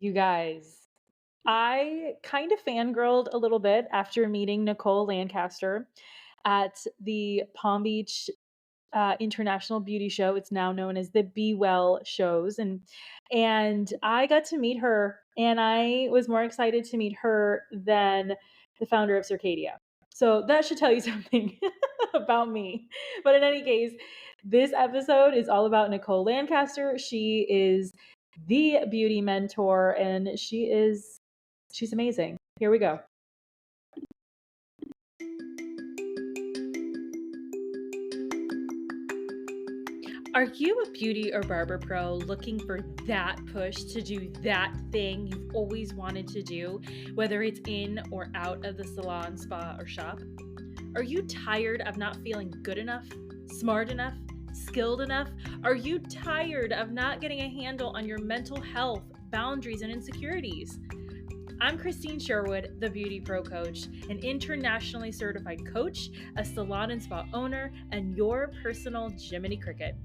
You guys, I kind of fangirled a little bit after meeting Nichole Lancaster at the Palm Beach International Beauty Show. It's now known as the Be Well shows, and I got to meet her, and I was more excited to meet her than the founder of Circadia. So that should tell you something about me. But in any case, this episode is all about Nichole Lancaster. She is the beauty mentor, and she's amazing. Here we go. Are you a beauty or barber pro looking for that push to do that thing you've always wanted to do, whether it's in or out of the salon, spa, or shop? Are you tired of not feeling good enough, smart enough, skilled enough? Are you tired of not getting a handle on your mental health, boundaries, and insecurities? I'm Krystine Sherwood, the Beauty Pro Coach, an internationally certified coach, a salon and spa owner, and your personal Jiminy Cricket.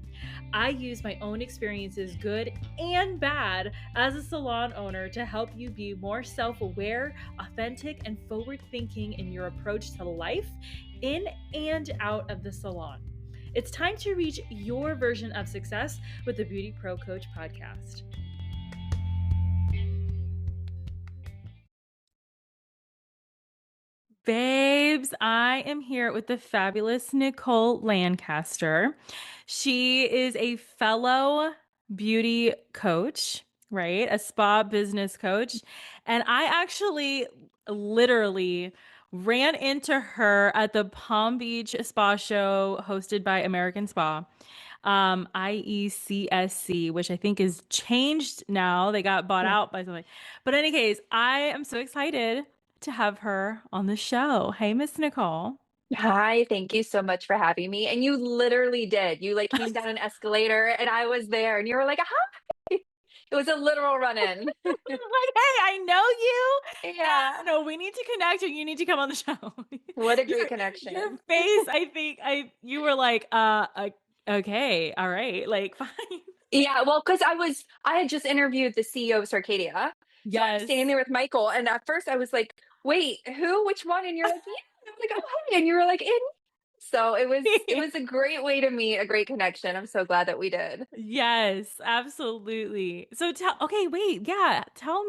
I use my own experiences, good and bad, as a salon owner to help you be more self-aware, authentic, and forward-thinking in your approach to life, in and out of the salon. It's time to reach your version of success with the Beauty Pro Coach podcast. Babes, I am here with the fabulous Nichole Lancaster. She is a fellow beauty coach, right? A spa business coach. And I actually literally ran into her at the Palm Beach Spa Show hosted by American Spa. IECSC, which I think is changed now. They got bought out by something. But in any case, I am so excited to have her on the show. Hey, Miss Nichole. Hi, thank you so much for having me. And you literally did. You like came down an escalator and I was there and you were like, hi. It was a literal run-in. Like, hey, I know you. Yeah. No, we need to connect, or you need to come on the show. What a great Your connection. face, I think you were like, okay, all right, like fine. Yeah, well, because I had just interviewed the CEO of Circadia. So I'm Yes. standing there with Michael, and at first I was like, wait, who? Which one? And you're like, yeah. And I'm like, oh hey. And you were like, in. So it was a great way to meet, a great connection. I'm so glad that we did. Yes, absolutely. So okay, wait, yeah. Tell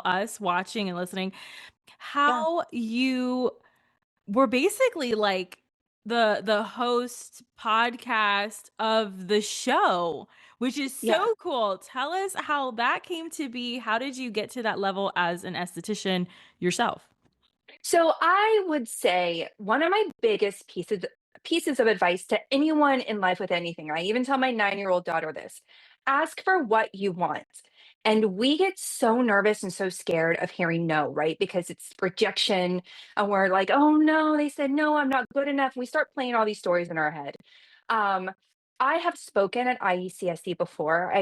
us watching and listening Yeah. how you were basically like the host podcast of the show, which is Yeah. so cool. Tell us how that came to be. How did you get to that level as an esthetician yourself? So I would say one of my biggest pieces of advice to anyone in life with anything, I even tell my 9-year-old daughter this: ask for what you want. And we get so nervous and so scared of hearing no, right? Because it's rejection. And we're like, oh no, they said no, I'm not good enough. We start playing all these stories in our head. Um, I have spoken at IECSD before.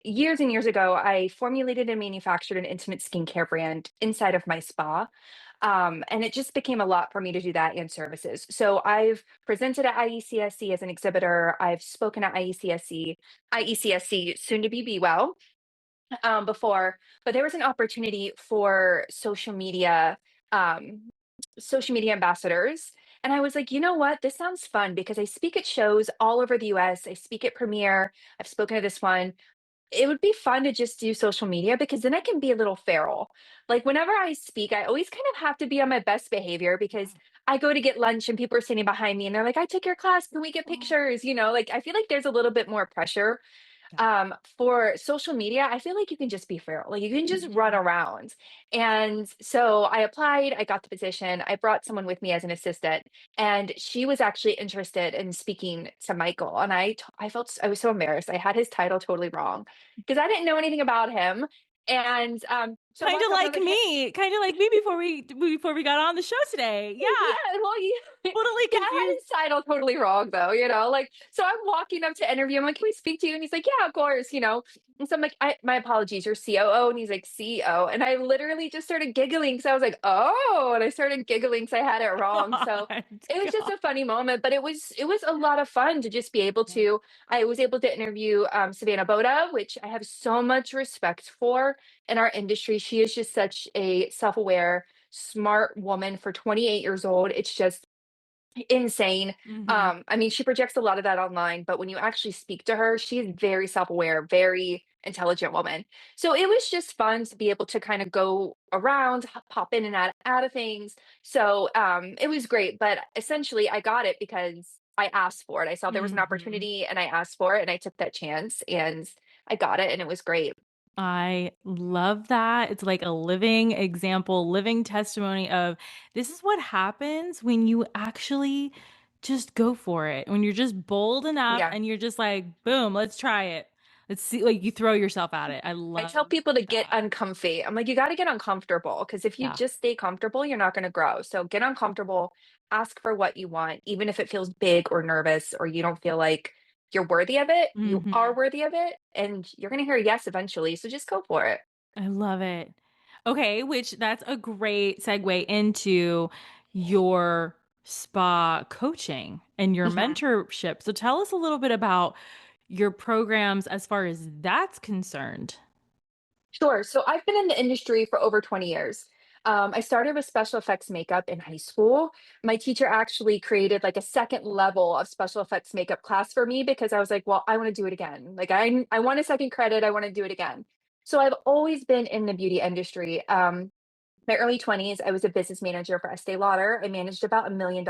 Years and years ago, I formulated and manufactured an intimate skincare brand inside of my spa. And it just became a lot for me to do that and services. So I've presented at IECSC as an exhibitor. I've spoken at IECSC, soon to be Well, before, but there was an opportunity for social media ambassadors. And I was like, you know what? This sounds fun because I speak at shows all over the US. I speak at Premiere. I've spoken at this one. It would be fun to just do social media because then I can be a little feral. Like whenever I speak, I always kind of have to be on my best behavior because I go to get lunch and people are sitting behind me and they're like, I took your class. Can we get pictures? Like I feel like there's a little bit more pressure. For social media, I feel like you can just be feral. Like you can just run around. And so I applied, I got the position. I brought someone with me as an assistant, and she was actually interested in speaking to Michael. And I was so embarrassed. I had his title totally wrong because I didn't know anything about him. And So I'm like, I'm like, hey, Kind of like me before we got on the show today. Yeah, yeah, well, totally yeah, I had confused. his title totally wrong though, like, so I'm walking up to interview. I'm like, can we speak to you? And he's like, yeah, of course. And so I'm like, my apologies, you're COO. And he's like, CEO. And I literally just started giggling because I was like, oh, and I started giggling because I had it wrong. So God, it was just God. a funny moment, but it was a lot of fun to just be able to. I was able to interview Savannah Boda, which I have so much respect for in our industry. She is just such a self-aware, smart woman for 28 years old. It's just insane. Hmm. I mean, she projects a lot of that online, but when you actually speak to her, she's very self-aware, very intelligent woman. So it was just fun to be able to kind of go around, pop in and out of things. So it was great, but essentially I got it because I asked for it. I saw there was an Hmm. opportunity and I asked for it and I took that chance and I got it and it was great. I love that. It's like a living example, living testimony of this is what happens when you actually just go for it. When you're just bold enough Yeah. and you're just like, boom, let's try it. Let's see, like you throw yourself at it. I I love tell people to get that. uncomfy. I'm like, you got to get uncomfortable because if you Yeah. just stay comfortable, you're not going to grow. So get uncomfortable, ask for what you want, even if it feels big or nervous or you don't feel like you're worthy of it. You are Hmm. worthy of it and you're going to hear yes eventually. So just go for it. I love it. Okay, which that's a great segue into your spa coaching and your Mhm. mentorship. So tell us a little bit about your programs as far as that's concerned. Sure. So I've been in the industry for over 20 years. I started with special effects makeup in high school. My teacher actually created like a second level of special effects makeup class for me because I was like, well, I want to do it again. Like I want a second credit. I want to do it again. So I've always been in the beauty industry. My early 20s, I was a business manager for Estee Lauder. I managed about $1 million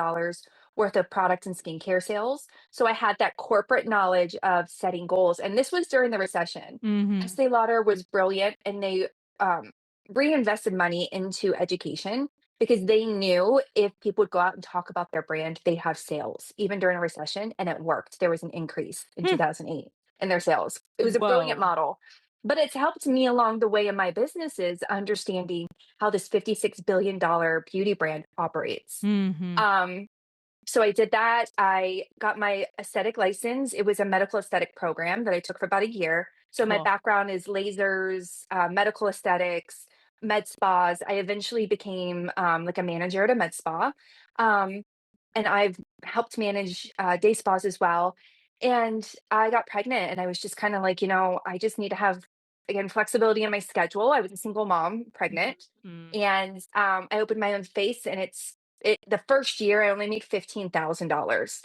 worth of product and skincare sales. So I had that corporate knowledge of setting goals. And this was during the recession. Hmm. Estee Lauder was brilliant and they um, reinvested money into education because they knew if people would go out and talk about their brand, they'd have sales, even during a recession. And it worked. There was an increase in 2008 in their sales. It was a brilliant Whoa. model. But it's helped me along the way in my businesses understanding how this $56 billion beauty brand operates. Hmm. Um, so I did that. I got my aesthetic license. It was a medical aesthetic program that I took for about a year. So my Cool. background is lasers, medical aesthetics, med spas. I eventually became like a manager at a med spa. Um, and I've helped manage day spas as well. And I got pregnant and I was just kind of like, I just need to have, again, flexibility in my schedule. I was a single mom, pregnant. Hmm. And I opened my own space and the first year I only made $15,000.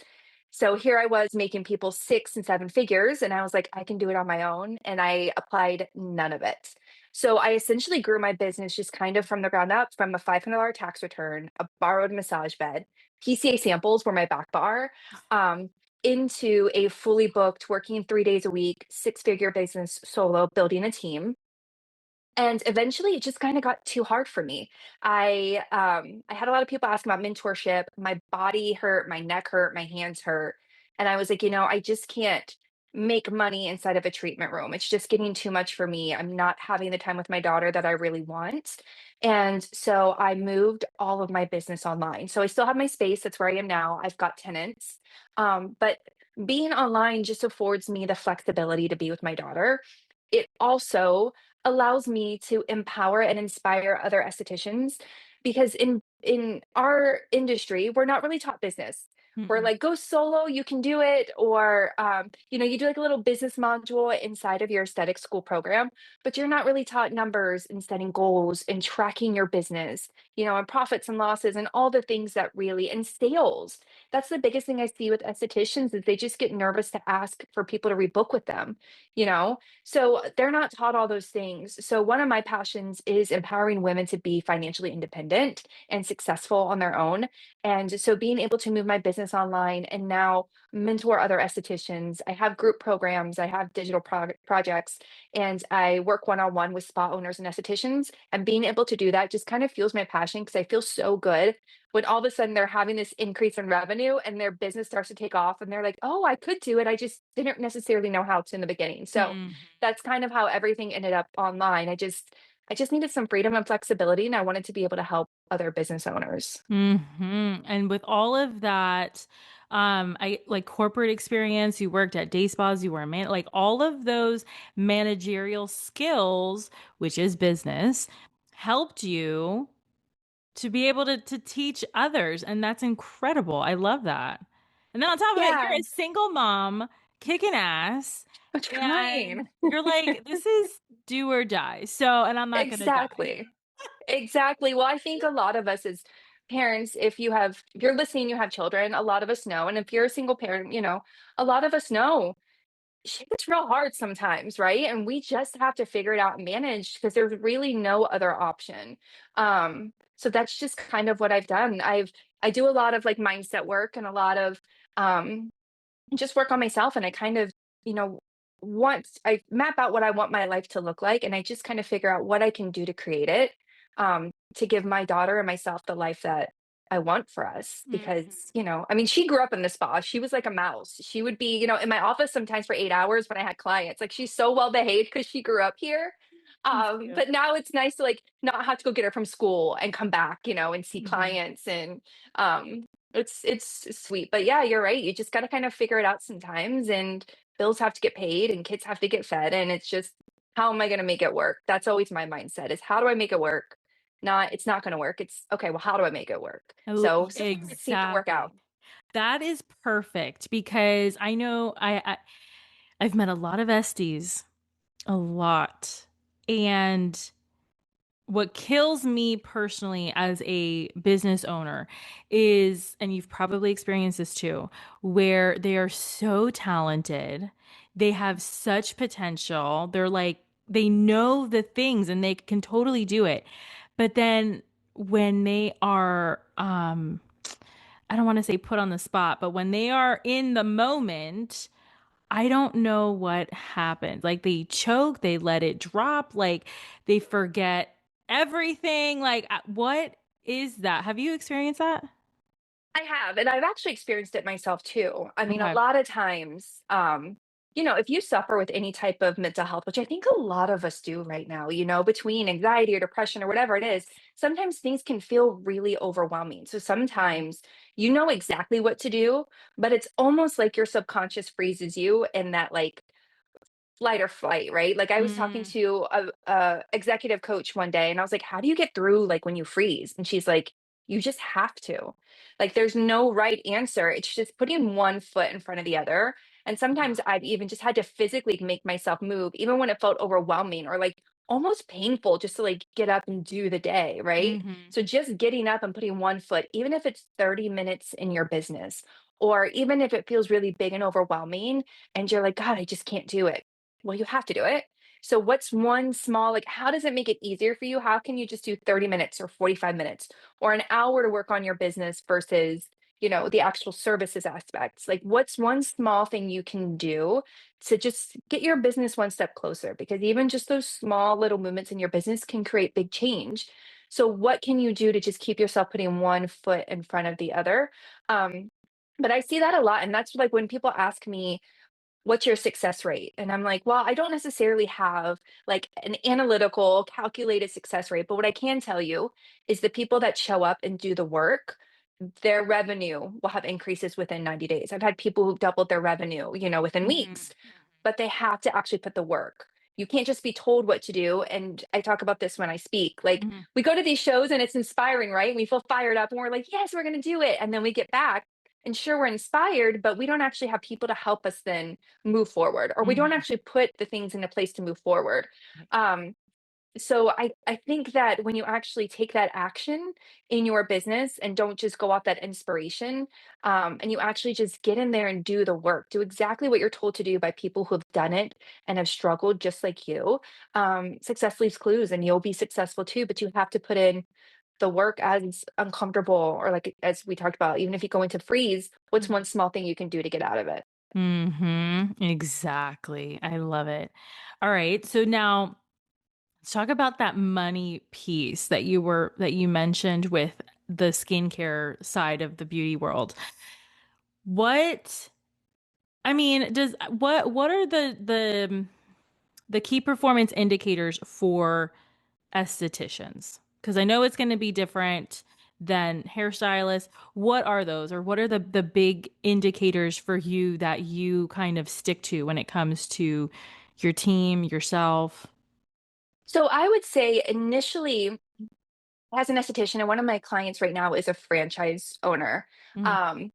So here I was making people 6 and 7 figures, and I was like, I can do it on my own. And I applied none of it. So I essentially grew my business just kind of from the ground up from a $500 tax return, a borrowed massage bed, PCA samples were my back bar, um, into a fully booked, working 3 days a week, six-figure business solo, building a team. And eventually it just kind of got too hard for me. I had a lot of people asking about mentorship. My body hurt, my neck hurt, my hands hurt. And I was like, I just can't make money inside of a treatment room. It's just getting too much for me. I'm not having the time with my daughter that I really want. And so I moved all of my business online. So I still have my space. That's where I am now. I've got tenants. But being online just affords me the flexibility to be with my daughter. It also allows me to empower and inspire other estheticians because in our industry we're not really taught business. We're Hmm. like, go solo, you can do it, or you do like a little business module inside of your aesthetic school program, but you're not really taught numbers and setting goals and tracking your business, and profits and losses and all the things that really, and sales. That's the biggest thing I see with estheticians is they just get nervous to ask for people to rebook with them, you know so they're not taught all those things. So one of my passions is empowering women to be financially independent and successful on their own. And so being able to move my business online and now mentor other estheticians, I have group programs, I have digital projects, and I work one-on-one with spa owners and estheticians. And being able to do that just kind of fuels my passion because I feel so good when all of a sudden they're having this increase in revenue and their business starts to take off and they're like, oh, I could do it. I just didn't necessarily know how to in the beginning. So Hmm. that's kind of how everything ended up online. I just I just needed some freedom and flexibility, and I wanted to be able to help other business owners. And with all of that, I like corporate experience, you worked at day spas, you were a man, like all of those managerial skills, which is business, helped you to be able to teach others. And that's incredible. I love that. And then on top of it, Yeah, you're a single mom kicking ass I'm and trying. you're like, this is do or die. So, and I'm not going to die. Exactly. Exactly. Well, I think a lot of us as parents, if you're listening, you have children, a lot of us know. And if you're a single parent, a lot of us know shit gets real hard sometimes, right? And we just have to figure it out and manage because there's really no other option. So that's just kind of what I've done. I do a lot of like mindset work and a lot of um just work on myself, and I kind of, you know, once I map out what I want my life to look like, and I just kind of figure out what I can do to create it, to give my daughter and myself the life that I want for us. Because, Mhm. I mean, she grew up in the spa. She was like a mouse. She would be, in my office sometimes for 8 hours when I had clients. Like she's so well behaved because she grew up here. That's cute. But now it's nice to like not have to go get her from school and come back, and see Mhm. clients, and it's sweet. But yeah, you're right. You just got to kind of figure it out sometimes, and bills have to get paid and kids have to get fed, and it's just how am I going to make it work? That's always my mindset is how do I make it work? Not it's not going to work. It's okay, well how do I make it work? So so far it seemed to work Exactly. out. That is perfect because I know I've met a lot of Esties, a lot. And what kills me personally as a business owner is, and you've probably experienced this too, where they are so talented, they have such potential. They're like, they know the things and they can totally do it. But then when they are, I don't want to say put on the spot, but when they are in the moment, I don't know what happened. Like they choke, they let it drop, like they forget everything. Like, what is that? Have you experienced that? I have, and I've actually experienced it myself too. I mean, a Okay. lot of times, if you suffer with any type of mental health, which I think a lot of us do right now, between anxiety or depression or whatever it is, sometimes things can feel really overwhelming. So sometimes you know exactly what to do, but it's almost like your subconscious freezes you in that like flight or flight, right? Like I was talking Mm, to a executive coach one day and I was like, "How do you get through like when you freeze?" And she's like, "You just have to." Like there's no right answer. It's just putting one foot in front of the other. And sometimes I've even just had to physically make myself move, even when it felt overwhelming or like almost painful just to like get up and do the day, right? hmm So just getting up and putting one foot, even if it's 30 minutes in your business, or even if it feels really big and overwhelming and you're like, God, I just can't do it, well, you have to do it. So what's one small, like, how does it make it easier for you? How can you just do 30 minutes or 45 minutes or an hour to work on your business versus, the actual services aspects? Like, what's one small thing you can do to just get your business one step closer? Because even just those small little movements in your business can create big change. So what can you do to just keep yourself putting one foot in front of the other? Um, but I see that a lot. And that's like when people ask me, what's your success rate? And I'm like, well, I don't necessarily have like an analytical calculated success rate, but what I can tell you is the people that show up and do the work, their revenue will have increases within 90 days. I've had people who've doubled their revenue, within hmm weeks, but they have to actually put the work. You can't just be told what to do. And I talk about this when I speak. Like, hmm we go to these shows and it's inspiring, right? We feel fired up and we're like, yes, we're going to do it. And then we get back and sure, we're inspired, but we don't actually have people to help us then move forward, or we don't hmm actually put the things into place to move forward. So I think that when you actually take that action in your business and don't just go off that inspiration, and you actually just get in there and do the work, do exactly what you're told to do by people who have done it and have struggled just like you. Success leaves clues, and you'll be successful too. But you have to put in the work as uncomfortable, or like as we talked about, even if you go into freeze, what's one small thing you can do to get out of it? Exactly. I love it. All right. So now let's talk about that money piece that you mentioned with the skincare side of the beauty world. What I mean, does what are the key performance indicators for estheticians? Because I know it's going to be different than hairstylists. What are those, or what are the big indicators for you that you kind of stick to when it comes to your team, yourself? So I would say initially, as an esthetician, and one of my clients right now is a franchise owner. Mhm. Um,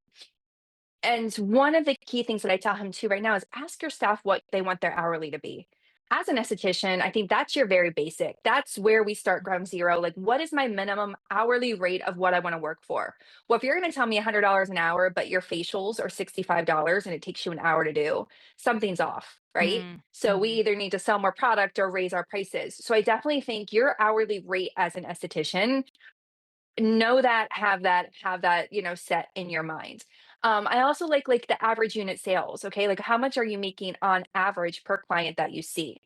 And one of the key things that I tell him too right now is ask your staff what they want their hourly to be. As an esthetician, I think that's your very basic. That's where we start ground zero. Like, what is my minimum hourly rate of what I want to work for? Well, if you're going to tell me $100 an hour, but your facials are $65 and it takes you an hour to do, something's off, right? Mm, So we mhm. either need to sell more product or raise our prices. So I definitely think your hourly rate as an esthetician, know that, have that, set in your mind. I also like the average unit sales. Okay, like how much are you making on average per client that you see?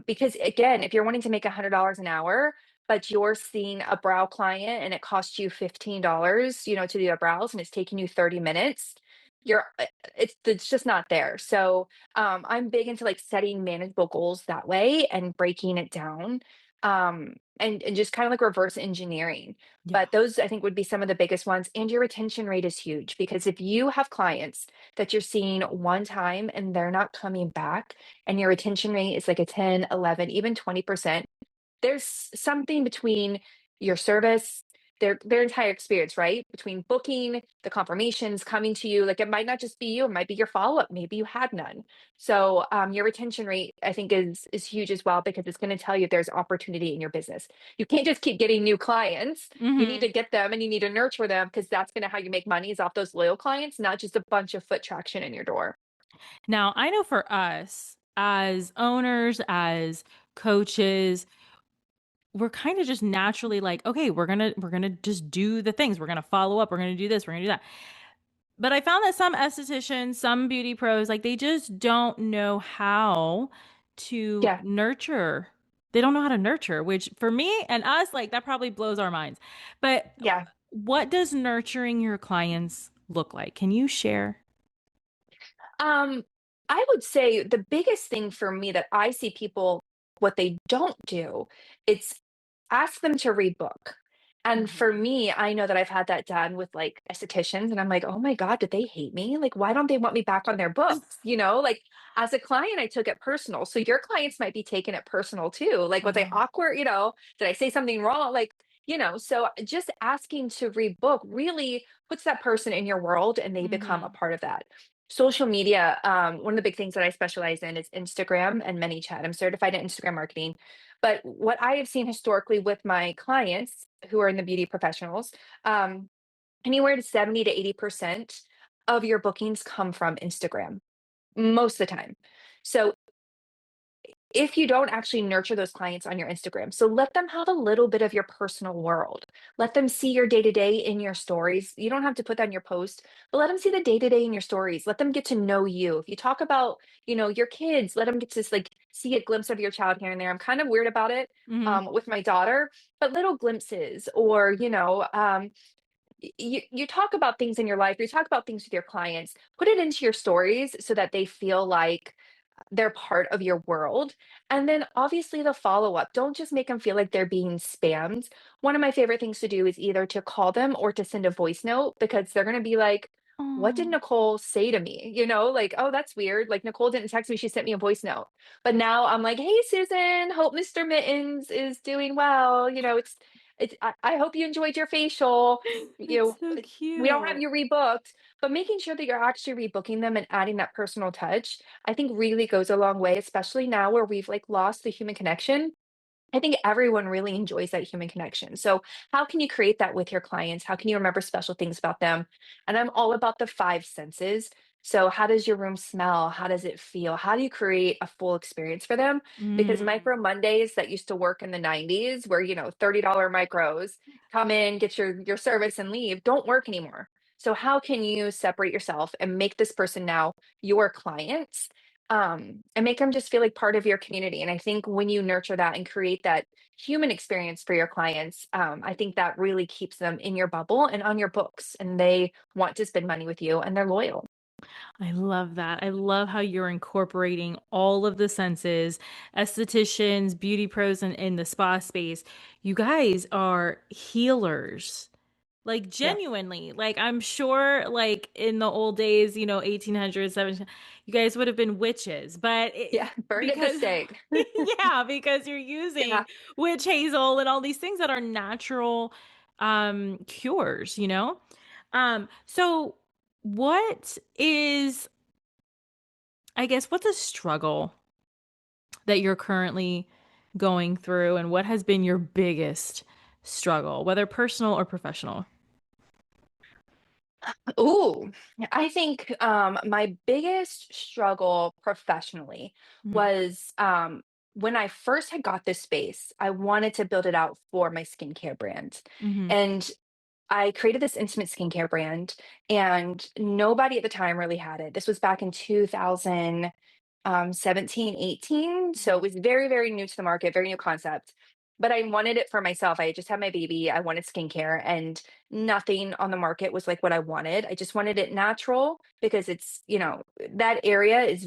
Because again, if you're wanting to make $100 an hour, but you're seeing a brow client and it costs you $15, to do their brows, and it's taking you 30 minutes, you're it's just not there. So I'm big into like setting manageable goals that way and breaking it down, and just kind of like reverse engineering. Yeah. But those, I think, would be some of the biggest ones. And your retention rate is huge because if you have clients that you're seeing one time and they're not coming back, and your retention rate is like a 10, 11, even 20%, there's something between your service, their entire experience, right? Between booking, the confirmations coming to you, like it might not just be you, it might be your follow-up. Maybe you had none. So your retention rate, I think, is huge as well because it's going to tell you if there's opportunity in your business. You can't just keep getting new clients. You need Hmm. to get them and you need to nurture them because that's going to how you make money is off those loyal clients, not just a bunch of foot traction in your door. Now, I know for us as owners, as coaches, we're kind of just naturally like, okay, we're gonna just do the things. We're gonna follow up. We're gonna do this. We're gonna do that. But I found that some estheticians, some beauty pros, like they just don't know how to Yeah. nurture. They don't know how to nurture, which for me and us, like that probably blows our minds. But Yeah. what does nurturing your clients look like? Can you share? Um, I would say the biggest thing for me that I see people what they don't do, it's ask them to read book. And for Mhm. me, I know that I've had that done with like estheticians, and I'm like, oh my God, did they hate me? Like, why don't they want me back on their books? Like as a client, I took it personal. So your clients might be taking it personal too. Like, was I Uh-huh. awkward? Did I say something wrong? Like, so just asking to read book really puts that person in your world and they become a Mhm. part of that. Social media, one of the big things that I specialize in is Instagram and ManyChat. I'm certified in Instagram marketing. But what I have seen historically with my clients who are in the beauty professionals, anywhere to 70 to 80% of your bookings come from Instagram most of the time. So if you don't actually nurture those clients on your Instagram. So let them have a little bit of your personal world. Let them see your day to day in your stories. You don't have to put that in your post, but let them see the day to day in your stories. Let them get to know you. If you talk about, your kids, let them get to like see a glimpse of your child here and there. I'm kind of weird about it Mhm. with my daughter, but little glimpses or, you talk about things in your life, you talk about things with your clients, put it into your stories so that they feel like they're part of your world. And then obviously the follow up. Don't just make them feel like they're being spammed. One of my favorite things to do is either to call them or to send a voice note because they're going to be like, what did Oh, Nichole say to me? Like, oh, that's weird. Like, Nichole didn't text me. She sent me a voice note. But now I'm like, hey, Susan, hope Mr. Mittens is doing well. I hope you enjoyed your facial. You that's know, so we don't have cute. you rebooked, but making sure that you're actually rebooking them and adding that personal touch, I think really goes a long way, especially now where we've like lost the human connection. I think everyone really enjoys that human connection. So, how can you create that with your clients? How can you remember special things about them? And I'm all about the five senses. So, how does your room smell? How does it feel? How do you create a full experience for them? Because Mm. micro Mondays that used to work in the 90s, where, $30 micros come in, get your service and leave, don't work anymore. So, how can you separate yourself and make this person now your client? And make them just feel like part of your community. And I think when you nurture that and create that human experience for your clients, I think that really keeps them in your bubble and on your books, and they want to spend money with you and they're loyal. I love that. I love how you're incorporating all of the senses, estheticians, beauty pros, and in the spa space. You guys are healers. Like Yeah. genuinely. Like I'm sure like in the old days, 1800s, 1700s, you guys would have been witches, but Yeah. Burned at the because stake. yeah, because you're Yeah. using witch hazel and all these things that are natural cures. So what is, I guess, what's a struggle that you're currently going through, and what has been your biggest struggle, whether personal or professional? Ooh, I think my biggest struggle professionally Mhm. was when I first had got this space, I wanted to build it out for my skincare brand. Mhm. And I created this intimate skincare brand, and nobody at the time really had it. This was back in 2000. 17, 18. So it Mhm. was very, very new to the market, very new concept. But I wanted it for myself. I had just had my baby. I wanted skincare, and nothing on the market was like what I wanted. I just wanted it natural because that area is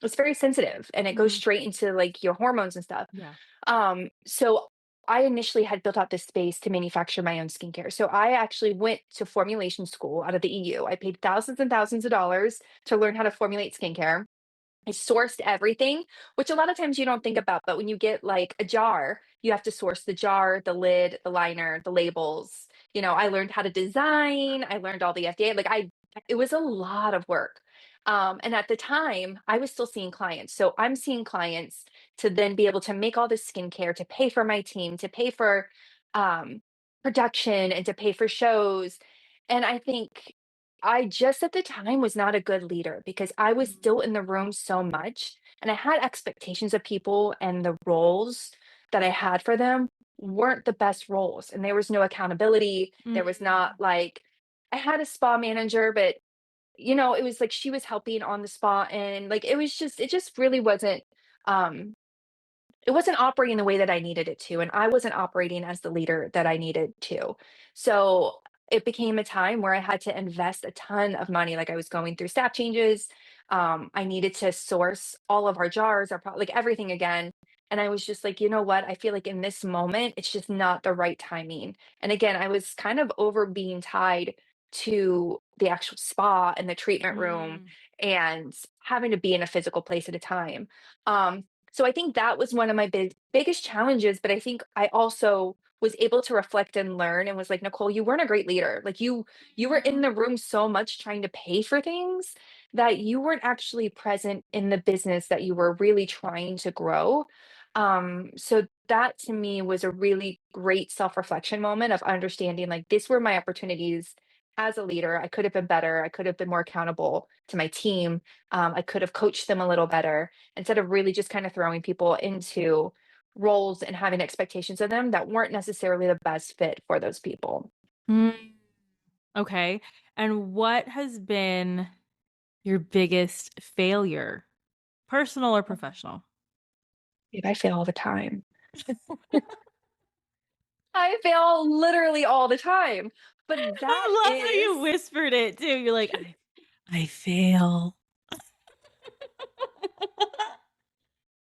it's very sensitive, and it goes Mhm. straight into like your hormones and stuff. Yeah. So I initially had built out this space to manufacture my own skincare. So I actually went to formulation school out of the EU. I paid thousands and thousands of dollars to learn how to formulate skincare. I sourced everything, which a lot of times you don't think about, but when you get like a jar, you have to source the jar, the lid, the liner, the labels. I learned how to design, I learned all the FDA, it was a lot of work. And at the time, I was still seeing clients. So I'm seeing clients to then be able to make all this skincare, to pay for my team, to pay for um, production, and to pay for shows. And I think I just at the time was not a good leader because I was Mhm. still in the room so much, and I had expectations of people, and the roles that I had for them weren't the best roles, and there was no accountability. There was not Mm. like I had a spa manager, but it was like she was helping on the spa, and like it just really um wasn't operating the way that I needed it to, and I wasn't operating as the leader that I needed to. So it became a time where I had to invest a ton of money. Like I was going through staff changes. I needed to source all of our jars, like everything again. And I was just like, you know what? I feel like in this moment, it's just not the right timing. And again, I was kind of over being tied to the actual spa and the treatment room Mm. and having to be in a physical place at a time. So I think that was one of my biggest challenges, but I think I also was able to reflect and learn and was like, Nicole, you weren't a great leader. Like you were in Mhm. the room so much trying to pay for things that you weren't actually present in the business that you were really trying to grow. So that to me was a really great self-reflection moment of understanding like these were my opportunities as a leader. I could have been better. I could have been more accountable to my team. I could have coached them a little better instead of really just kind of throwing people into roles and having expectations of them that weren't necessarily the best fit for those people. Mm. Okay. And what has been your biggest failure, personal or professional? Dude, I fail all the time. I fail literally all the time. But that I love how you is whispered it too. You're like, I fail.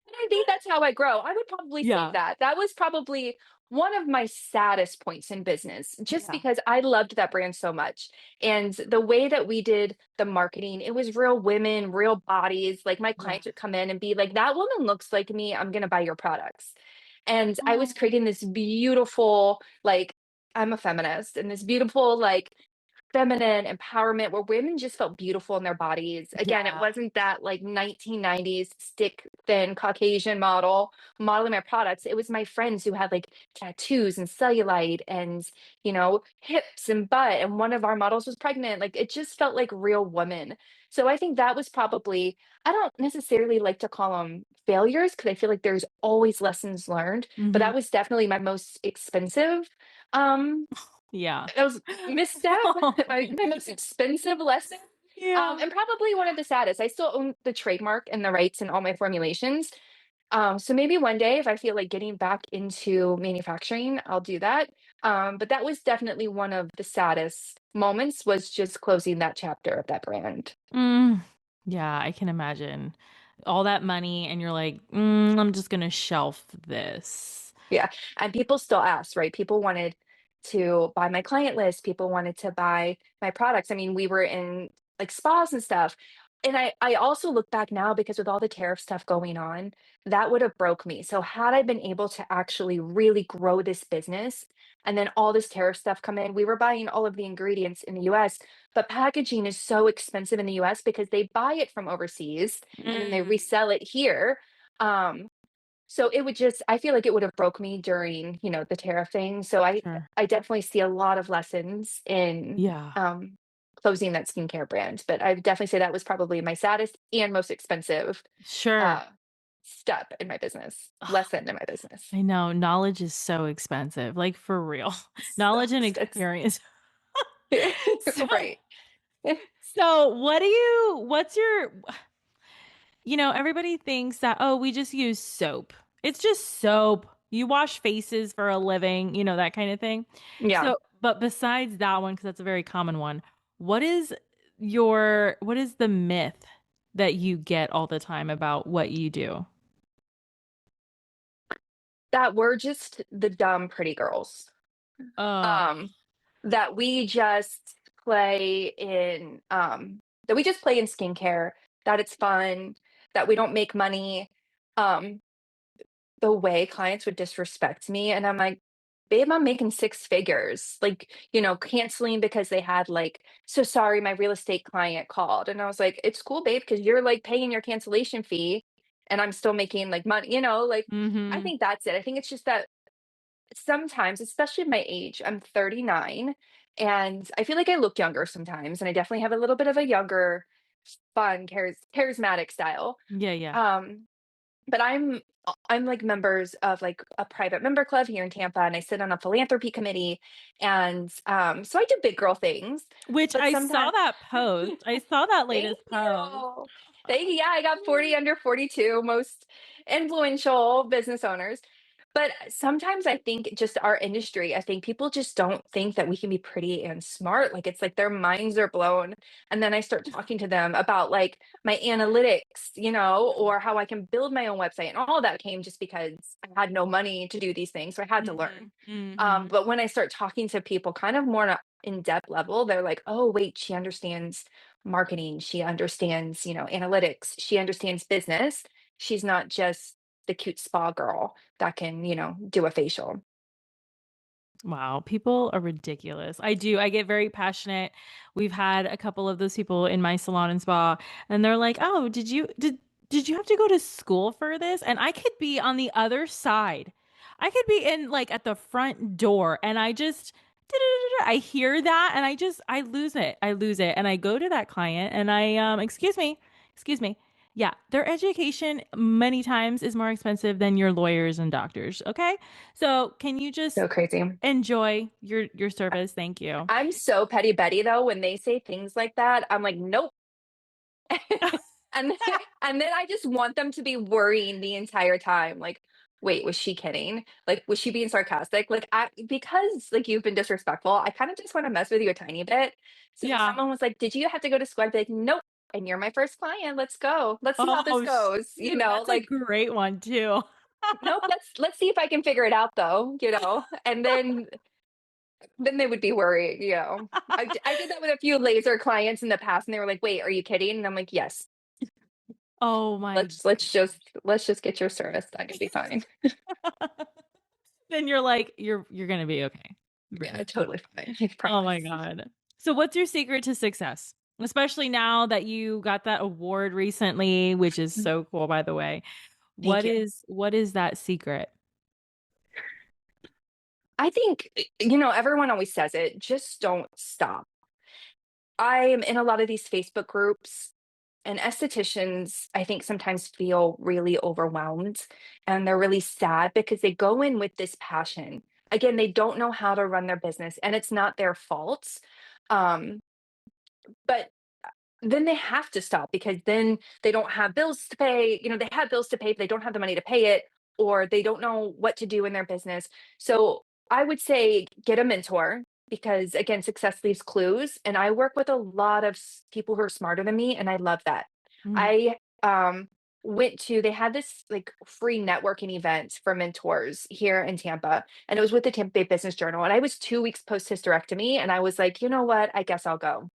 And I think that's how I grow. I would probably say Yeah. that. That was probably one of my saddest points in business, just Yeah. because I loved that brand so much. And the way that we did the marketing, it was real women, real bodies. Like my Yeah. clients would come in and be like, that woman looks like me. I'm going to buy your products. And I was Oh, creating this beautiful, like, I'm a feminist, and this beautiful, like, feminine empowerment where women just felt beautiful in their bodies. Again, it yeah. wasn't that like 1990s stick thin Caucasian model modeling my products. It was my friends who had like tattoos and cellulite and, hips and butt. And one of our models was pregnant. Like it just felt like real women. So I think that was probably, I don't necessarily like to call them failures because I feel like there's always lessons learned, but Mhm. that was definitely my most expensive um Yeah. that was misstep, my most expensive lesson, Yeah. and probably one of the saddest. I still own the trademark and the rights and all my formulations. So maybe one day if I feel like getting back into manufacturing, I'll do that. But that was definitely one of the saddest moments, was just closing that chapter of that brand. Mm, yeah, I can imagine. All that money, and you're like, I'm just gonna shelf this. Yeah. And people still ask, right? People wanted to buy my client list. People wanted to buy my products. I mean, we were in like spas and stuff. And I also look back now, because with all the tariff stuff going on, that would have broke me. So had I been able to actually really grow this business, and then all this tariff stuff come in, we were buying all of the ingredients in the US, but packaging is so expensive in the US because they buy it from overseas and then they Mm, resell it here. Um, so it would just, I feel like it would have broke me during, the tariff thing. So I sure. I definitely see a lot of lessons in Yeah. closing that skincare brand. But I would definitely say that was probably my saddest and most expensive Sure. uh step in my business, lesson in my business. I know knowledge is so expensive, like for real. So Knowledge and expensive. experience. So, Right. so what's your, everybody thinks that, oh, we just use soap. It's just soap. You wash faces for a living, that kind of thing. Yeah. So, but besides that one, because that's a very common one, what is the myth that you get all the time about what you do? That we're just the dumb pretty girls. Uh, Um that we just play in skincare, that it's fun, that we don't make money. Um, the way clients would disrespect me, and I'm like, babe, I'm making six figures. Like, canceling because they had like, so sorry, my real estate client called. And I was like, it's cool, babe, because you're like paying your cancellation fee and I'm still making like money, like I mm-hmm. think that's it. I think it's just that sometimes, especially my age, I'm 39, and I feel like I look younger sometimes, and I definitely have a little bit of a younger, fun, charismatic style. Yeah, yeah. Um, but I'm like members of like a private member club here in Tampa, and I sit on a philanthropy committee, and so I do big girl things. Which But I saw sometimes, that post. I saw that thank latest post. you, thank you. Yeah, I got 40 under 42, most influential business owners. But sometimes I think just our industry, I think people just don't think that we can be pretty and smart. Like it's like their minds are blown. And then I start talking to them about like my analytics, or how I can build my own website. And all of that came just because I had no money to do these things. So I had to Mm-hmm. learn. Mm-hmm. But when I start talking to people kind of more on a in-depth level, they're like, oh, wait, she understands marketing. She understands, analytics. She understands business. She's not just the cute spa girl that can, do a facial. Wow, people are ridiculous. I do. I get very passionate. We've had a couple of those people in my salon and spa, and they're like, "Oh, did you have to go to school for this?" And I could be on the other side. I could be in like at the front door, and I hear that, and I lose it. I lose it, and I go to that client, and excuse me. Yeah, their education many times is more expensive than your lawyers and doctors. Okay, so can you just So crazy. enjoy your service? Thank you. I'm so petty Betty though. When they say things like that, I'm like, nope. And and then I just want them to be worrying the entire time. Like, wait, was she kidding? Like, was she being sarcastic? Like, because like you've been disrespectful, I kind of just want to mess with you a tiny bit. So if Yeah. someone was like, "Did you have to go to school?" I'd be like, "Nope." And you're my first client. Let's go. Let's see how this Oh, goes. shoot, that's a Like, great one too. nope. Let's see if I can figure it out though. And then they would be worried. I did that with a few laser clients in the past, and they were like, "Wait, are you kidding?" And I'm like, "Yes. Oh my. Let's just get your service done. You'll be fine." Then you're like, you're gonna be okay. Yeah, totally fine. I Oh my promise. God. So what's your secret to success? Especially now that you got that award recently, which is Mm, so cool, by the way. thank you. What is that secret? I think, everyone always says it, just don't stop. I am in a lot of these Facebook groups, and estheticians, I think, sometimes feel really overwhelmed and they're really sad because they go in with this passion. Again, they don't know how to run their business, and it's not their fault. Um, but then they have to stop because then they don't have bills to pay. They have bills to pay, but they don't have the money to pay it, or they don't know what to do in their business. So I would say get a mentor because again, success leaves clues. And I work with a lot of people who are smarter than me, and I love that. Mm. I went to they had this like free networking event for mentors here in Tampa, and it was with the Tampa Bay Business Journal. And I was 2 weeks post hysterectomy, and I was like, you know what? I guess I'll go.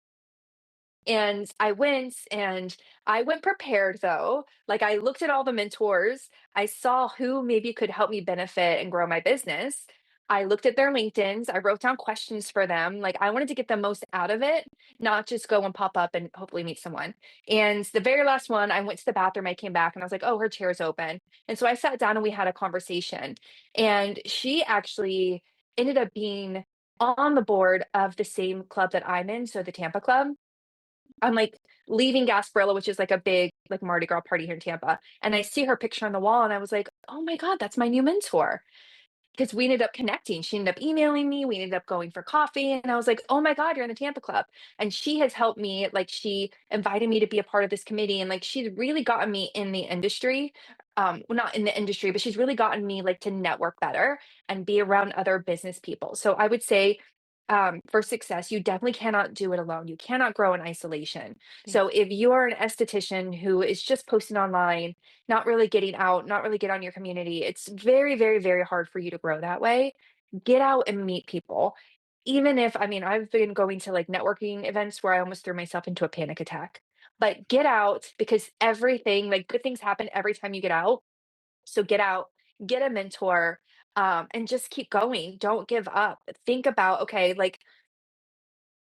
And I went prepared though. Like I looked at all the mentors, I saw who maybe could help me benefit and grow my business. I looked at their LinkedIn's, I wrote down questions for them. Like I wanted to get the most out of it, not just go and pop up and hopefully meet someone. And the very last one, I went to the bathroom, I came back and I was like, oh, her chair's open. And so I sat down and we had a conversation. And she actually ended up being on the board of the same club that I'm in, so the Tampa Club. I'm like leaving Gasparilla, which is like a big like Mardi Gras party here in Tampa, and I see her picture on the wall, and I was like, "Oh my god, that's my new mentor." Because we ended up connecting. She ended up emailing me. We ended up going for coffee, and I was like, "Oh my god, you're in the Tampa Club." And she has helped me. Like she invited me to be a part of this committee, and like she's really gotten me in the industry. Well, not in the industry, but she's really gotten me like to network better and be around other business people. So I would say, for success, you definitely cannot do it alone. You cannot grow in isolation. Thank So if you are an esthetician who is just posting online, not really getting out, not really get on your community, it's very, very, very hard for you to grow that way. Get out and meet people. Even if, I mean, I've been going to like networking events where I almost threw myself into a panic attack. But get out because everything, like good things happen every time you get out. So get out, get a mentor, and just keep going. Don't give up. Think about, okay, like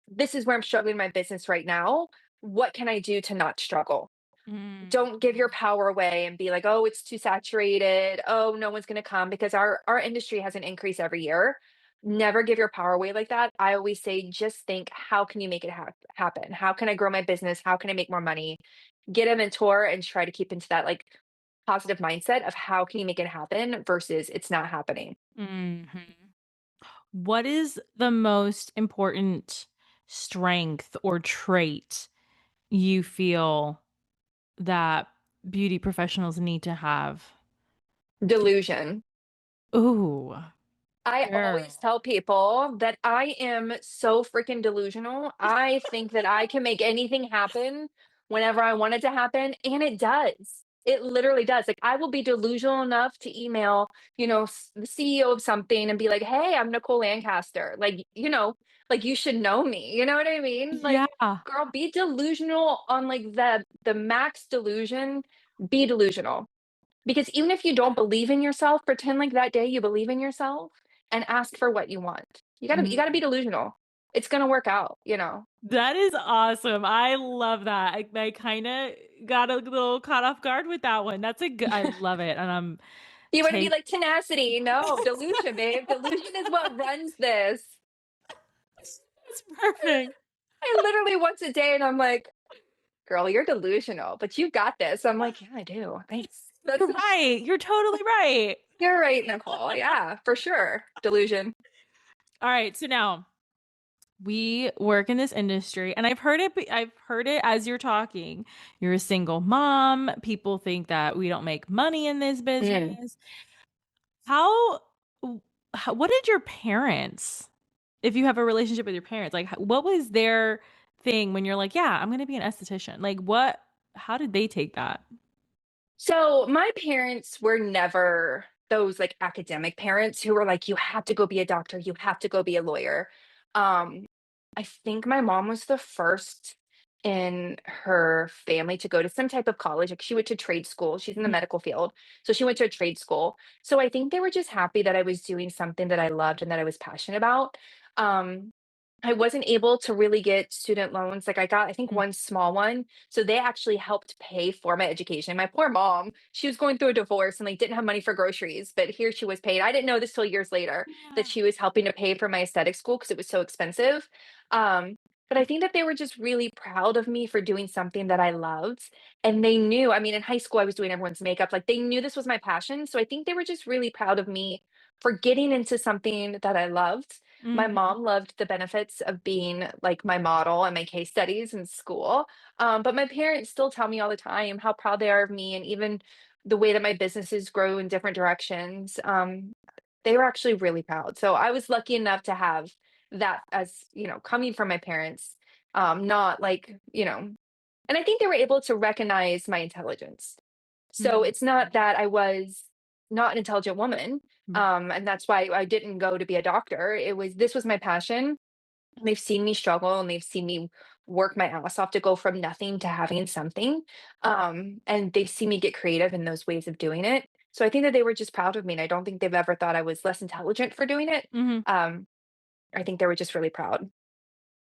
this is where I'm struggling in my business right now. What can I do to not struggle? you. Mm. Don't give your power away and be like, "Oh, it's too saturated. Oh, no one's gonna come," because our industry has an increase every year. Never give your power away like that. I always say, just think, how can you make it happen? How can I grow my business? How can I make more money? Get a mentor and try to keep into that like positive mindset of how can you make it happen versus it's not happening. Mhm. What is the most important strength or trait you feel that beauty professionals need to have? Delusion. Ooh, I always girl. tell people that I am so freaking delusional. I think that I can make anything happen whenever I want it to happen, and it does. It literally does. Like I will be delusional enough to email, the CEO of something and be like, "Hey, I'm Nichole Lancaster." Like, like you should know me. You know what I mean? Yeah. Like, girl, be delusional on like the max delusion. Be delusional. Because even if you don't believe in yourself, pretend like that day you believe in yourself and ask for what you want. You gotta be Mm. delusional. It's gonna work out. That is awesome. I love that. I kinda got a little caught off guard with that one. That's a good. I love it, and I'm You wanna be take like tenacity. No, delusion, babe. Delusion is what runs this. It's perfect. I literally once a day and I'm like, girl, you're delusional, but you got this. I'm like, yeah, I do. Thanks. That's You're right. You're totally right. you're right, Nicole. Yeah, for sure. Delusion. Alright, so now we work in this industry, and I've heard it as you're talking. You're a single mom, people think that we don't make money in this Mm. business. How w what did your parents, if you have a relationship with your parents, like, what was their thing when you're like, "Yeah, I'm gonna be an esthetician?" Like, how did they take that? So my parents were never those like academic parents who were like, you have to go be a doctor, you have to go be a lawyer. Um, I think my mom was the first in her family to go to some type of college. Like she went to trade school. She's in the Mm, medical field. So she went to a trade school. So I think they were just happy that I was doing something that I loved and that I was passionate about. Um, I wasn't able to really get student loans. Like I got, I think mm. one small one. So they actually helped pay for my education. My poor mom, she was going through a divorce and like didn't have money for groceries, but here she was paid. I didn't know this till years later that Yeah. she was helping to pay for my aesthetic school because it was so expensive. But I think that they were just really proud of me for doing something that I loved. And they knew, I mean, in high school, I was doing everyone's makeup. Like they knew this was my passion. So I think they were just really proud of me for getting into something that I loved. My Mhm. mom loved the benefits of being like my model and my case studies in school. But my parents still tell me all the time how proud they are of me and even the way that my businesses grow in different directions. they were actually really proud. So I was lucky enough to have that as, coming from my parents, not like, and I think they were able to recognize my intelligence. So Mhm. it's not that I was not an intelligent woman. Right. And that's why I didn't go to be a doctor. This was my passion. And they've seen me struggle and they've seen me work my ass off to go from nothing to having something. And they've seen me get creative in those ways of doing it. So I think that they were just proud of me. And I don't think they've ever thought I was less intelligent for doing it. Mhm. Um, I think they were just really proud.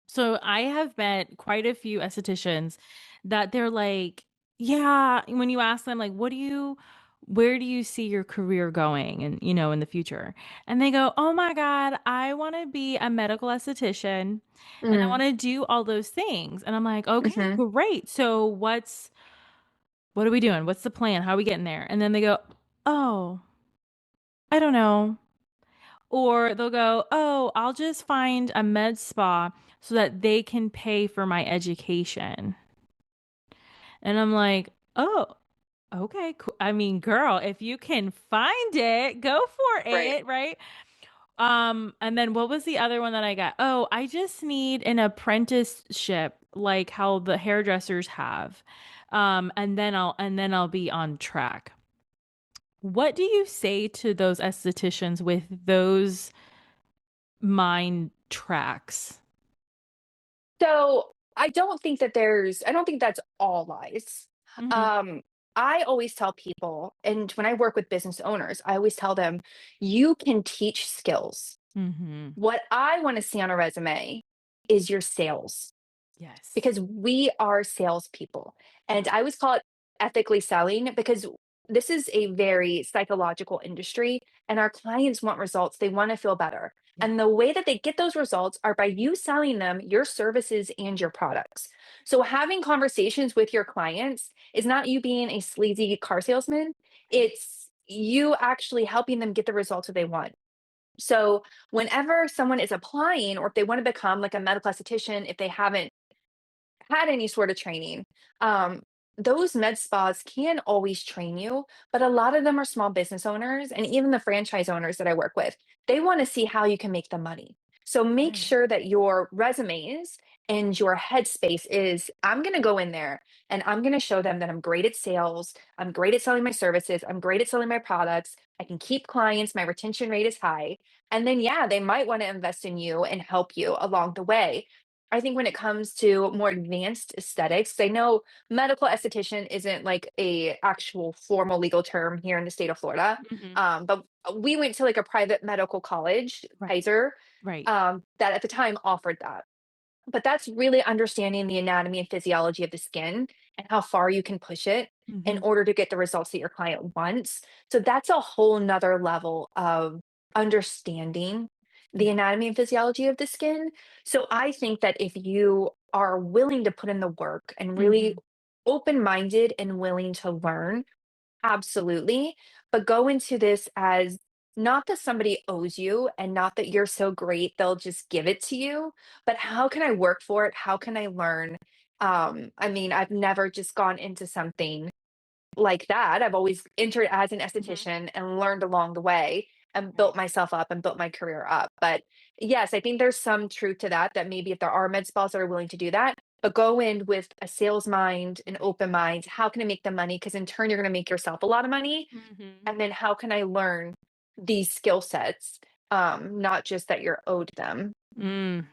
So I have met quite a few estheticians that they're like, yeah, when you ask them like, where do you see your career going and in the future? And they go, "Oh my God, I want to be a medical esthetician and I Mm, want to do all those things." And I'm like, "Okay, hmm. great. So what are we doing? What's the plan? How are we getting there?" And then they go, "Oh, I don't know." Or they'll go, "Oh, I'll just find a med spa so that they can pay for my education." And I'm like, "Oh, okay, cool. I mean, girl, if you can find it, go for Right. it, right?" And then what was the other one that I got? Oh, I just need an apprenticeship like how the hairdressers have. And then I'll be on track. What do you say to those estheticians with those mind tracks? So I don't think that's all lies. Mhm. Um, I always tell people, and when I work with business owners, I always tell them, you can teach skills. Mhm. What I want to see on a resume is your sales Yes. because we are salespeople. And I always call it ethically selling because this is a very psychological industry and our clients want results. They want to feel better. Yeah. And the way that they get those results are by you selling them your services and your products. So having conversations with your clients is not you being a sleazy car salesman, it's you actually helping them get the results that they want. So whenever someone is applying or if they want to become like a medical esthetician, if they haven't had any sort of training, um, those med spas can always train you, but a lot of them are small business owners and even the franchise owners that I work with, they want to see how you can make the money. So make Right. sure that your resumes and your headspace is I'm going to go in there and I'm going to show them that I'm great at sales, I'm great at selling my services, I'm great at selling my products, I can keep clients, my retention rate is high. And then, yeah, they might want to invest in you and help you along the way. I think when it comes to more advanced aesthetics, I know medical esthetician isn't like a actual formal legal term here in the state of Florida. Mhm. But we went to like a private medical college, Right. Kaiser, Right. that at the time offered that. But that's really understanding the anatomy and physiology of the skin and how far you can push it in Mhm. order to get the results that your client wants. So that's a whole nother level of understanding the Yeah. anatomy and physiology of the skin. So I think that if you are willing to put in the work and really Mhm. open minded and willing to learn, absolutely. But go into this as not that somebody owes you and not that you're so great, they'll just give it to you, but how can I work for it? How can I learn? I mean, I've never just gone into something like that. I've always entered as an Mhm. esthetician and learned along the way and Right. built myself up and built my career up. But yes, I think there's some truth to that, that maybe if there are med spas that are willing to do that, but go in with a sales mind, an open mind. How can I make the money? Because in turn, you're going to make yourself a lot of money. Mhm. And then how can I learn these skill sets? Not just that you're owed them. Mhm.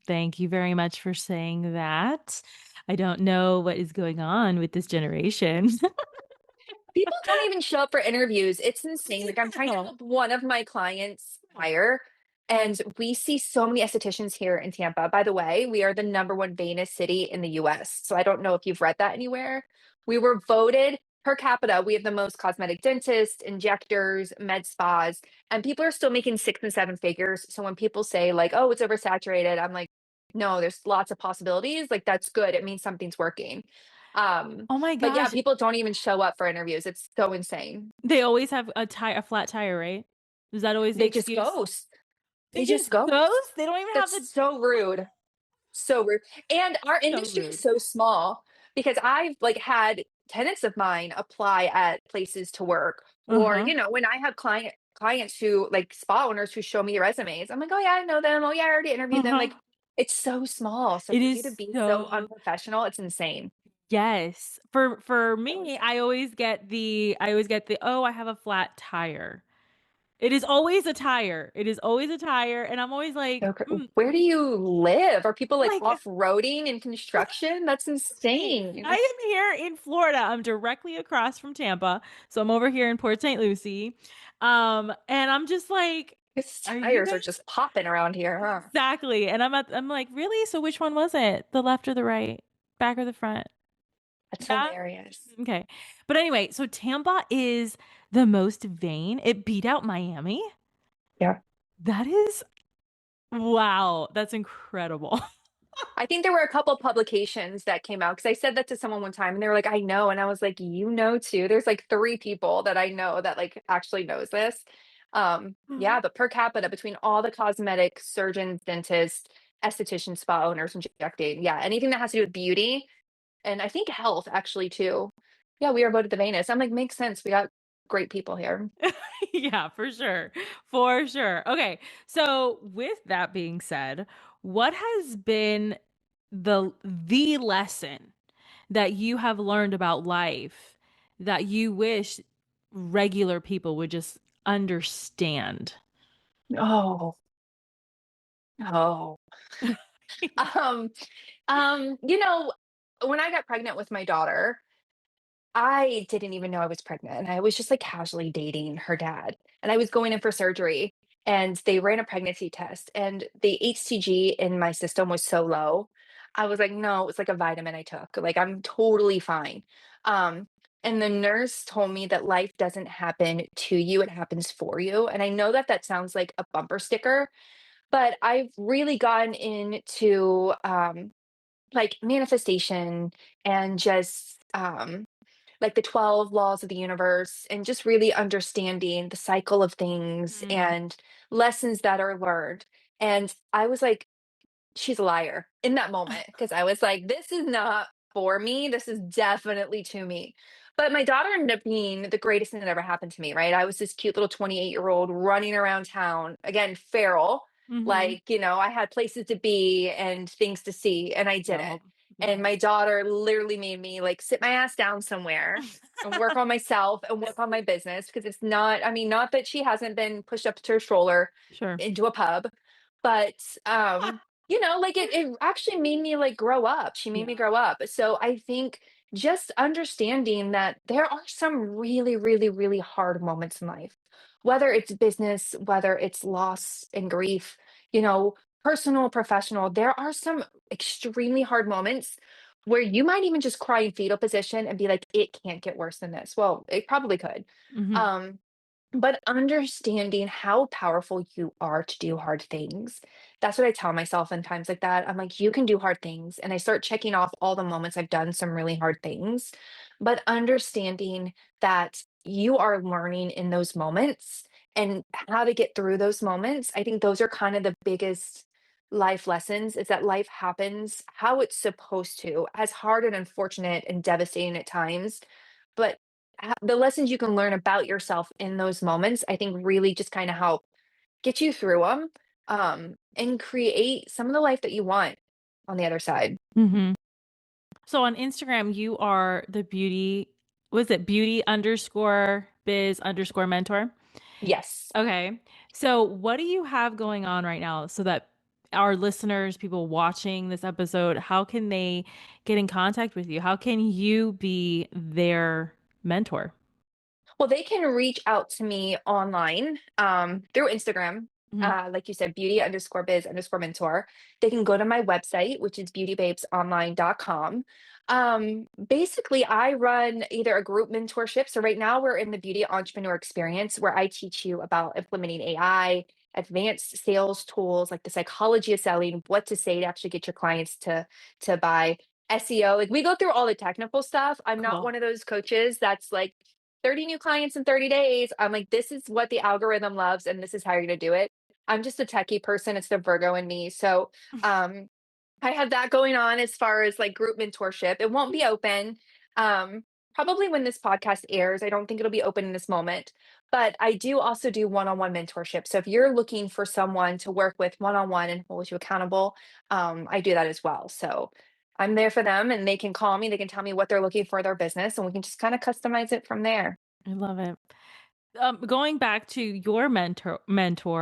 Thank you very much for saying that. I don't know what is going on with this generation. People don't even show up for interviews. It's insane. Like I'm trying to Oh. help one of my clients hire, and we see so many estheticians here in Tampa. By the way, we are the number one Venus city in the US. So I don't know if you've read that anywhere. We were voted per capita. We have the most cosmetic dentists, injectors, med spas, and people are still making 6 and 7 figures. So when people say like, "Oh, it's oversaturated," I'm like, "No, there's lots of possibilities. Like that's good. It means something's working." Um, Oh my but yeah, gosh. people don't even show up for interviews. It's so insane. They always have a flat tire, right? Is that always the They just excuse? ghost. They They just just ghost. ghost? They don't even have That's the so rude. So rude. And our so industry is rude. so small because I've like had tenants of mine apply at places to work or Uh-huh. when I have clients who like spa owners who show me resumes. I'm like, oh yeah, I know them. Oh yeah, I already interviewed them. Uh-huh. Like it's so small. So It for you is to be so so unprofessional, it's insane. yes. For me, I always get the, "Oh, I have a flat tire." It is always a tire. It is always a tire, and I'm always like, Where do you live? Are people like like, off-roading and construction? That's insane. I am here in Florida. I'm directly across from Tampa, so I'm over here in Port St. Lucie, and I'm just like, These "Are you tires are guys" just popping around here, huh? exactly, and I'm like, "Really? So which one was it? The left or the right? Back or the front?" That's Yeah? hilarious. Okay. But anyway, so Tampa is the most vain. It beat out Miami. Yeah. That is wow, that's incredible. I think there were a couple publications that came out because I said that to someone one time and they were like, I know. And I was like, you know too. There's like three people that I know that like actually knows this. Yeah, but per capita between all the cosmetic surgeons, dentists, estheticians, spa owners, injecting, yeah, anything that has to do with beauty and I think health actually too. Yeah, we are voted the vainest. I'm like, makes sense. We got great people here. Yeah, for sure. For sure. Okay. So, with that being said, what has been the lesson that you have learned about life that you wish regular people would just understand? Oh, oh. Um, you know, when I got pregnant with my daughter, I didn't even know I was pregnant. I was just like casually dating her dad. And I was going in for surgery and they ran a pregnancy test and the HCG in my system was so low. I was like, no, it's like a vitamin I took. Like I'm totally fine. Um, and the nurse told me that life doesn't happen to you, it happens for you. And I know that that sounds like a bumper sticker, but I've really gotten into like manifestation and just like the 12 laws of the universe and just really understanding the cycle of things Mm, and lessons that are learned. And I was like, she's a liar in that moment because I was like, this is not for me. This is definitely to me. But my daughter ended up being the greatest thing that ever happened to me, right? I was this cute little 28-year-old running around town, again, feral. mhm. Like, I had places to be and things to see, and I did it. Yup. And Yup. my daughter literally made me like sit my ass down somewhere and work on myself and work on my business because it's not, I mean, not that she hasn't been pushed up to her stroller Sure. into a pub, but like it actually made me like grow up. She made Yeah. me grow up. So I think just understanding that there are some really, really, really hard moments in life, whether it's business, whether it's loss and grief, you know, personal, professional, there are some extremely hard moments where you might even just cry in fetal position and be like, it can't get worse than this. Well, it probably could. Mhm. Um, but understanding how powerful you are to do hard things. That's what I tell myself in times like that. I'm like, you can do hard things. And I start checking off all the moments I've done some really hard things. But understanding that you are learning in those moments and how to get through those moments. I think those are kind of the biggest life lessons is that life happens how it's supposed to, as hard and unfortunate and devastating at times. But the lessons you can learn about yourself in those moments, I think really just kind of help get you through them and create some of the life that you want on the other side. Mhm. So on Instagram, you are the was it beauty_biz_mentor? Yes. Okay. So what do you have going on right now so that our listeners, people watching this episode, how can they get in contact with you? How can you be their mentor? Well, they can reach out to me online through Instagram. Mhm. Like you said, beauty_biz_mentor. They can go to my website, which is beautybabesonline.com. Basically, I run either a group mentorship. So, right now, we're in the beauty entrepreneur experience where I teach you about implementing AI, advanced sales tools like the psychology of selling, what to say to actually get your clients to buy. SEO, like we go through all the technical stuff. I'm not Cool. one of those coaches that's like 30 new clients in 30 days. I'm like, this is what the algorithm loves, and this is how you're going to do it. I'm just a techie person. It's the Virgo in me. So um, I have that going on as far as like group mentorship. It won't be open. Probably when this podcast airs. I don't think it'll be open in this moment, but I do also do one-on-one mentorship. So if you're looking for someone to work with one-on-one and hold you accountable, I do that as well. So I'm there for them and they can call me, they can tell me what they're looking for their business, and we can just kind of customize it from there. I love it. Going back to your mentor,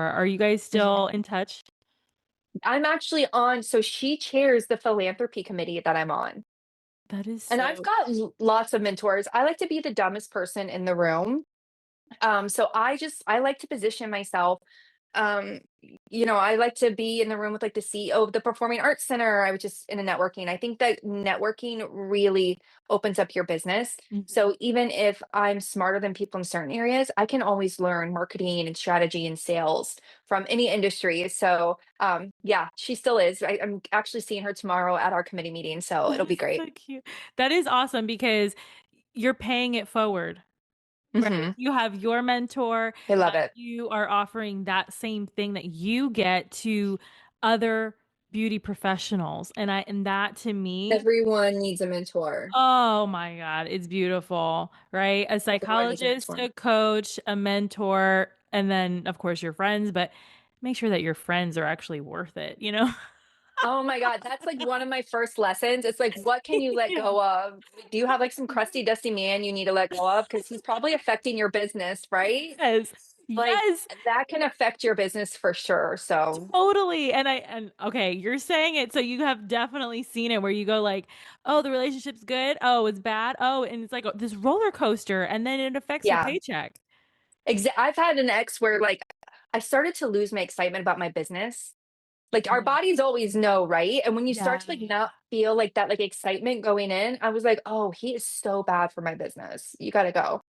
are you guys Mhm. still in touch? I'm actually on, so she chairs the philanthropy committee that I'm on. That is And I've so got lots of mentors. I like to be the dumbest person in the room. So I like to position myself. I like to be in the room with like the CEO of the Performing Arts Center. I was just in a networking. I think that networking really opens up your business. Mhm. So even if I'm smarter than people in certain areas, I can always learn marketing and strategy and sales from any industry. So yeah, she still is. I'm actually seeing her tomorrow at our committee meeting. So That it'll be is great. so cute. That is awesome because you're paying it forward, right? Hmm. You have your mentor I love that it. you are offering that same thing that you get to other beauty professionals. And that to me, Everyone needs a mentor. oh my God, it's beautiful, right? A Everyone needs a psychologist, mentor. a coach, a mentor, and then of course your friends, but make sure that your friends are actually worth it, you know? Oh my god, that's, like, one of my first lessons. It's like, what can you let go of? Do you have, like, some crusty, dusty man you need to let go of? Because he's probably affecting your business, right? Yes. Like, Yes. that can affect your business for sure, so Totally. And okay, you're saying it, so you have definitely seen it where you go like, "Oh, the relationship's good. Oh, it's bad. Oh," and it's like this roller coaster and then it affects your yeah. paycheck. I've had an ex where, like, I started to lose my excitement about my business. Like, our Mhm. bodies always know, right? And when you start Yeah. to, like, not feel, like, that, like, excitement going in, I was like, "Oh, he is so bad for my business. You gotta go.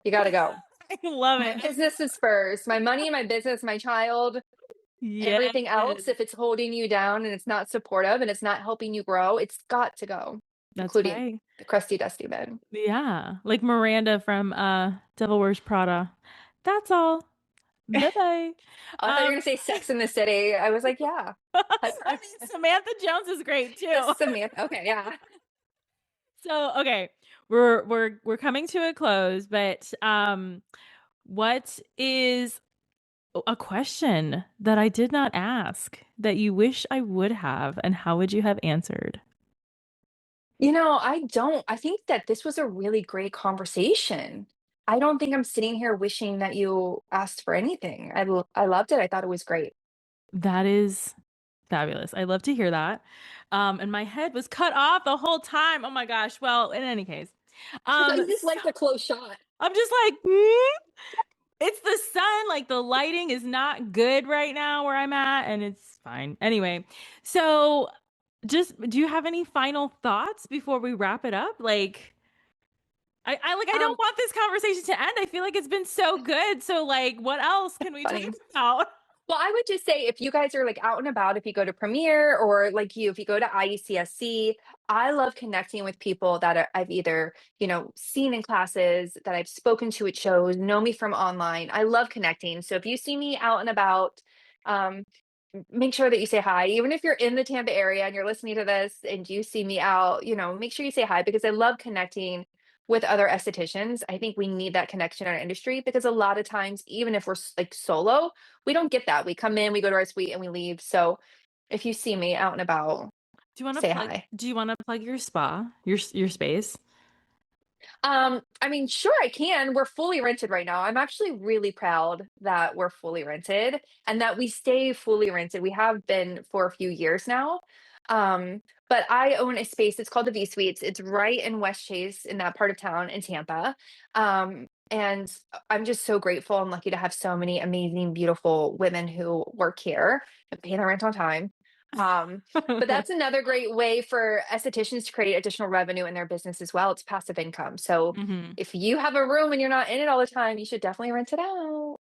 You gotta go." I love My it. business is first. My money, my business, my child, Yes. everything else, if it's holding you down and it's not supportive and it's not helping you grow, it's got to go, That's including right. the crusty dusty bed. Yeah. Like Miranda from Devil Wears Prada. That's all. Bye-bye. I thought you were Um gonna say Sex in the City. I was like, yeah. I mean Samantha Jones is great too. That's Samantha. Okay, yeah. So, okay, we're coming to a close, but what is a question that I did not ask that you wish I would have, and how would you have answered? I think that this was a really great conversation. I don't think I'm sitting here wishing that you asked for anything. I loved it. I thought it was great. That is fabulous. I love to hear that. And my head was cut off the whole time. Oh my gosh. Well, in any case, I thought you just so liked a close shot. I'm just like, "Hmm?" It's the sun. Like the lighting is not good right now where I'm at, and it's fine. Anyway, so just do you have any final thoughts before we wrap it up? Like, I Um, don't want this conversation to end. I feel like it's been so good. So like, what else can we talk funny. about? Well, I would just say if you guys are like out and about, if you go to Premiere or like if you go to IECSC, I love connecting with people that I've either, seen in classes, that I've spoken to at shows, know me from online. I love connecting. So if you see me out and about, um, make sure that you say hi. Even if you're in the Tampa area and you're listening to this and you see me out, make sure you say hi because I love connecting with other estheticians. I think we need that connection in our industry because a lot of times, even if we're like solo, we don't get that. We come in, we go to our suite, and we leave. So if you see me out and about, say hi. Do you want to plug your spa, your space? I mean, sure, I can. We're fully rented right now. I'm actually really proud that we're fully rented and that we stay fully rented. We have been for a few years now. But I own a space. It's called the V Suites. It's right in West Chase in that part of town in Tampa. And I'm just so grateful and lucky to have so many amazing, beautiful women who work here and pay their rent on time. Um, but that's another great way for estheticians to create additional revenue in their business as well. It's passive income. So Hmm. if you have a room and you're not in it all the time, you should definitely rent it out.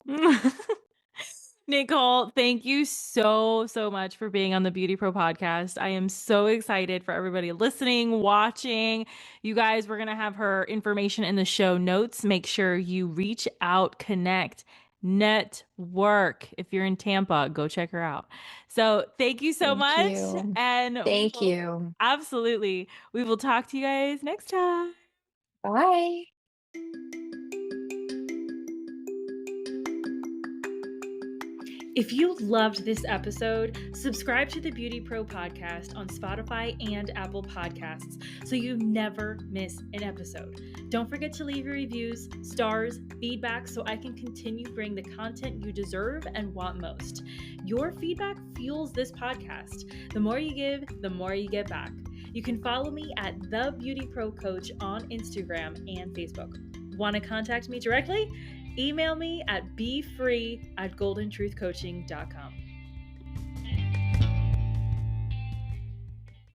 Nichole, thank you so much for being on the Beauty Pro podcast. I am so excited for everybody listening, watching. You guys, we're going to have her information in the show notes. Make sure you reach out, connect, network. If you're in Tampa, go check her out. So thank you so Thank much. you. And we Thank will you. absolutely, we will talk to you guys next time. Bye. If you loved this episode, subscribe to the BeautyPro Podcast on Spotify and Apple Podcasts so you never miss an episode. Don't forget to leave your reviews, stars, feedback so I can continue bringing the content you deserve and want most. Your feedback fuels this podcast. The more you give, the more you get back. You can follow me at The Beauty Pro Coach on Instagram and Facebook. Want to contact me directly? Email me at befree@goldentruthcoaching.com.